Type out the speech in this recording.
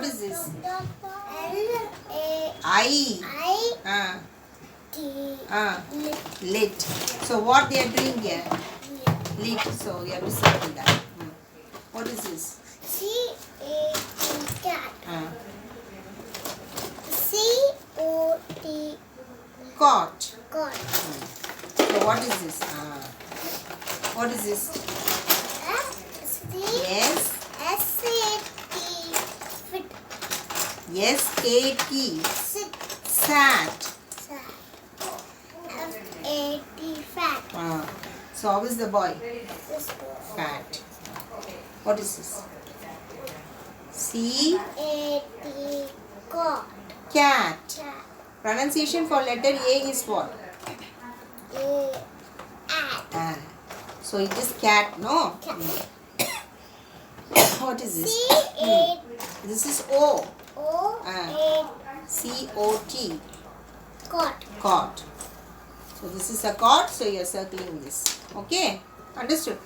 What is this? L-A-I-T. Lit. So what they are doing here? Lit. So you have to circle that. What is this? C-A-T, cat. C-O-T, Cot. cot. So what is this? What is this? Yes. S-A-T, fit. S-A-T. Sit. Sat. F-A-T, fat. So how is the boy? This one. Fat. What is this? C. A-T, cat. Cat. Cat. Pronunciation for letter A is what? At. So it is cat, no? Cat. What is this? C-A-O-A. This is O. C-O-T. Cot. Cot. So this is a cot, so you are circling this. Okay? Understood?